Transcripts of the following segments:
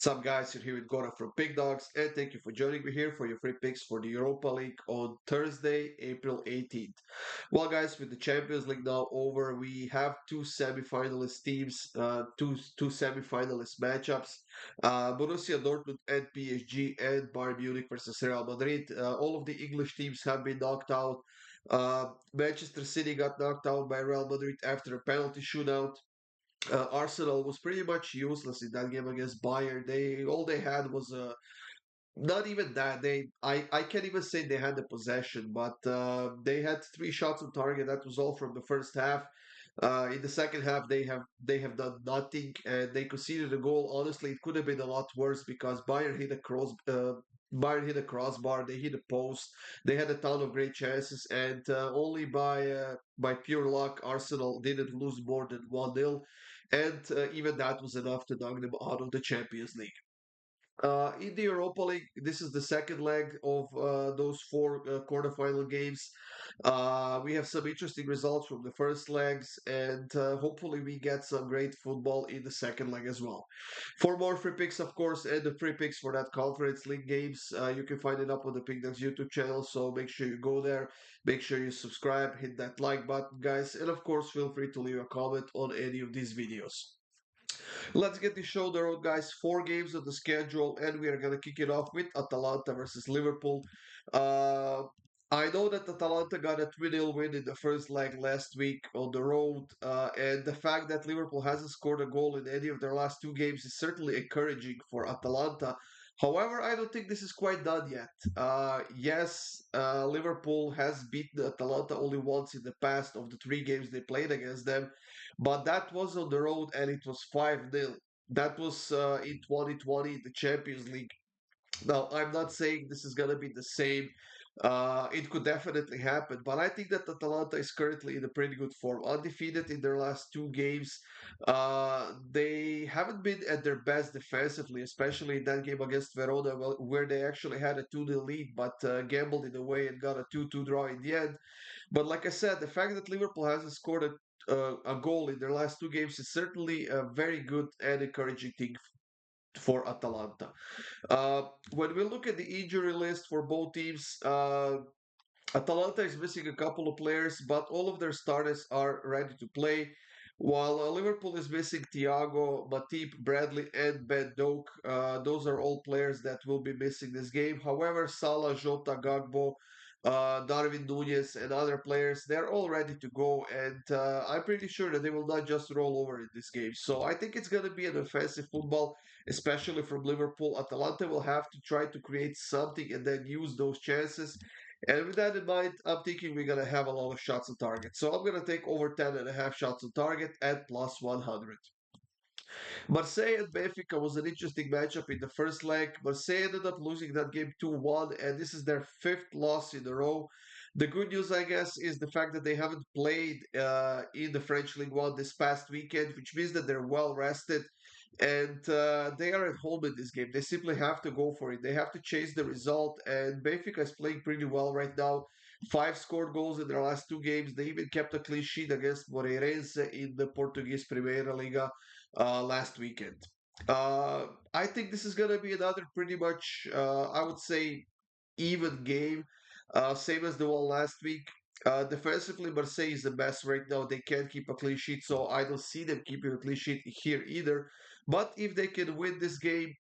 What's up, guys? You're here with Goran from Pickdawgz, and thank you for joining me here for your free picks for the Europa League on Thursday, April 18th. Well, guys, with the Champions League now over, we have two semi-finalist teams, two semi-finalist matchups: Borussia Dortmund and PSG, and Bayern Munich versus Real Madrid. All of the English teams have been knocked out. Manchester City got knocked out by Real Madrid after a penalty shootout. Arsenal was pretty much useless in that game against Bayern. They had was not even that. I can't even say they had the possession, but they had three shots on target. That was all from the first half. In the second half, they have done nothing, and they conceded a goal. Honestly, it could have been a lot worse because Bayern hit a crossbar. They hit a post. They had a ton of great chances, and only by pure luck, Arsenal didn't lose more than 1-0, and even that was enough to knock them out of the Champions League. In the Europa League, this is the second leg of those four quarterfinal games. We have some interesting results from the first legs, and hopefully, we get some great football in the second leg as well. For more free picks, of course, and the free picks for that Conference League games, you can find it up on the Pickdawgz YouTube channel. So make sure you go there, make sure you subscribe, hit that like button, guys, and of course, feel free to leave a comment on any of these videos. Let's get the show on the road, guys. Four games on the schedule, and we are going to kick it off with Atalanta versus Liverpool. Uh, I know that Atalanta got a 3-0 win in the first leg last week on the road, and the fact that Liverpool hasn't scored a goal in any of their last two games is certainly encouraging for Atalanta. However, I don't think this is quite done yet. Yes, Liverpool has beaten Atalanta only once in the past of the three games they played against them, but that was on the road and it was 5-0. That was in 2020, the Champions League. Now, I'm not saying this is going to be the same. It could definitely happen, but I think that Atalanta is currently in a pretty good form. Undefeated in their last two games. They haven't been at their best defensively, especially in that game against Verona, where they actually had a 2-0 lead, but gambled in a way and got a 2-2 draw in the end. But like I said, the fact that Liverpool hasn't scored a goal in their last two games is certainly a very good and encouraging thing for Atalanta. Uh, when we look at the injury list for both teams, Atalanta is missing a couple of players, but all of their starters are ready to play. While Liverpool is missing Thiago, Matip, Bradley, and Ben Doak, those are all players that will be missing this game. However, Salah, Jota, Gagbo, Darwin Núñez, and other players, they're all ready to go, and I'm pretty sure that they will not just roll over in this game. So I think it's going to be an offensive football, especially from Liverpool. Atalanta will have to try to create something and then use those chances. And with that in mind, I'm thinking we're going to have a lot of shots on target. So I'm going to take over 10.5 shots on target at plus 100. Marseille and Benfica was an interesting matchup in the first leg. Marseille ended up losing that game 2-1, and this is their fifth loss in a row. The good news, I guess, is the fact that they haven't played in the French League One this past weekend, which means that they're well rested and they are at home in this game. They simply have to go for it. They have to chase the result, and Benfica is playing pretty well right now. Five scored goals in their last two games. They even kept a clean sheet against Moreirense in the Portuguese Primeira Liga last weekend. Uh, I think this is going to be another pretty much, I would say, even game, same as the one last week. Defensively, Marseille is the best right now. They can't keep a clean sheet, so I don't see them keeping a clean sheet here either. But if they can win this game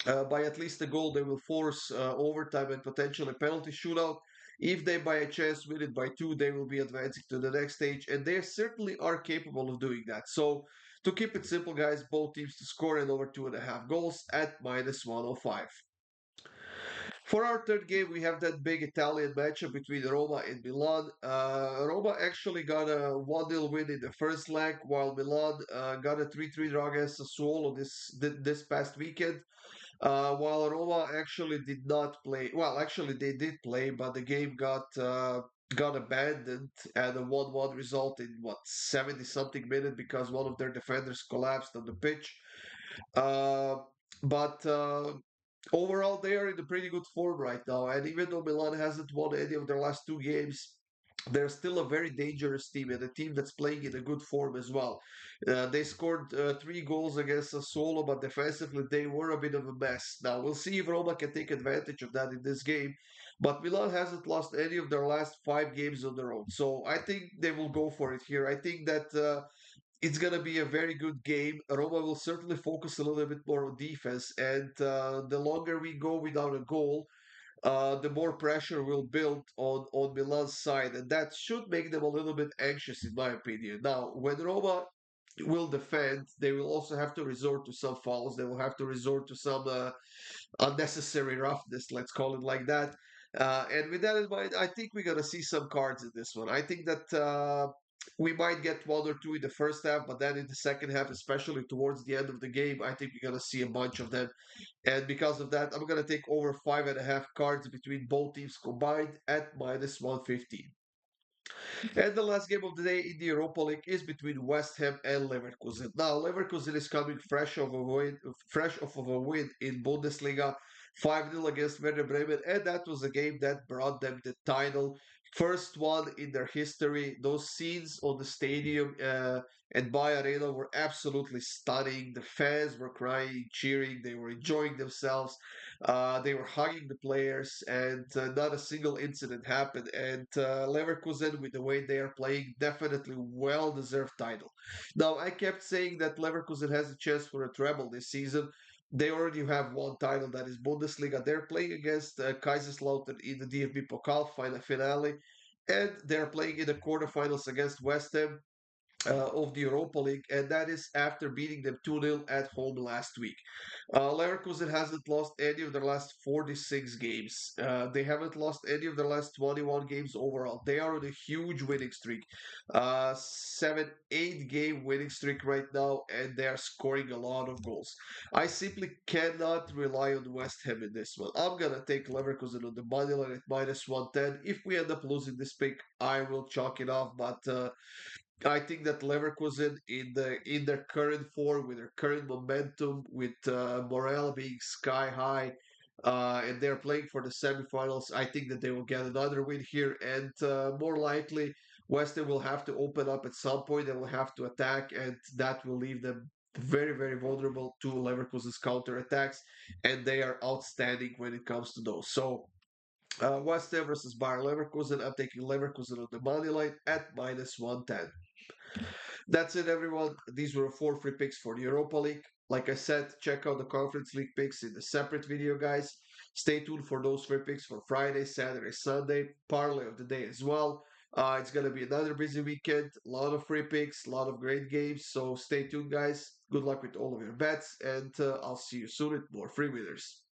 by at least a goal, they will force overtime and potentially penalty shootout. If they by a chance win it by two, they will be advancing to the next stage, and they certainly are capable of doing that. So, to keep it simple, guys, both teams to score and over 2.5 goals at minus 105. For our third game, we have that big Italian matchup between Roma and Milan. Roma actually got a 1-0 win in the first leg, while Milan got a 3-3 draw against Sassuolo this past weekend. While Roma actually did not play, well, actually they did play, but the game got abandoned and a 1-1 result in what 70 something minute because one of their defenders collapsed on the pitch. Uh, but overall, they are in a pretty good form right now. And even though Milan hasn't won any of their last two games, they're still a very dangerous team and a team that's playing in a good form as well. They scored 3 goals against Sassuolo, but defensively they were a bit of a mess. Now we'll see if Roma can take advantage of that in this game. But Milan hasn't lost any of their last 5 games on their own, so I think they will go for it here. I think that it's going to be a very good game. Roma will certainly focus a little bit more on defense, and the longer we go without a goal, the more pressure will build on Milan's side, and that should make them a little bit anxious, in my opinion. Now, when Roma will defend, they will also have to resort to some fouls. They will have to resort to some unnecessary roughness, let's call it like that. And with that in mind, I think we're gonna see some cards in this one. I think that we might get one or two in the first half, but then in the second half, especially towards the end of the game, I think we're gonna see a bunch of them. And because of that, I'm gonna take over 5.5 cards between both teams combined at -115. And the last game of the day in the Europa League is between West Ham and Leverkusen. Now, Leverkusen is coming fresh off of a win in Bundesliga, 5-0 against Werder Bremen, and that was a game that brought them the title. First one in their history. Those scenes on the stadium and Bay Arena were absolutely stunning. The fans were crying, cheering, they were enjoying themselves. They were hugging the players, and not a single incident happened. And Leverkusen, with the way they are playing, definitely well-deserved title. Now, I kept saying that Leverkusen has a chance for a treble this season. They already have one title, that is Bundesliga. They're playing against Kaiserslautern in the DFB Pokal finale, and they're playing in the quarterfinals against West Ham of the Europa League, and that is after beating them 2-0 at home last week. Leverkusen hasn't lost any of their last 46 games. They haven't lost any of their last 21 games overall. They are on a huge winning streak. 7, 8 game winning streak right now, and they are scoring a lot of goals. I simply cannot rely on West Ham in this one. I'm gonna take Leverkusen on the money line at -110. If we end up losing this pick, I will chalk it off, but I think that Leverkusen in their current form, with their current momentum, with morale being sky high, and they're playing for the semifinals, I think that they will get another win here, and more likely West Ham will have to open up at some point. They will have to attack, and that will leave them very, very vulnerable to Leverkusen's counter attacks, and they are outstanding when it comes to those. So. West Ham versus Bayer Leverkusen. I'm taking Leverkusen on the money line at -110. That's it, everyone. These were 4 free picks for the Europa League. Like I said, check out the Conference League picks in the separate video, guys. Stay tuned for those free picks for Friday, Saturday, Sunday, parlay of the day as well. It's going to be another busy weekend. A lot of free picks, a lot of great games. So stay tuned, guys. Good luck with all of your bets, and I'll see you soon with more free winners.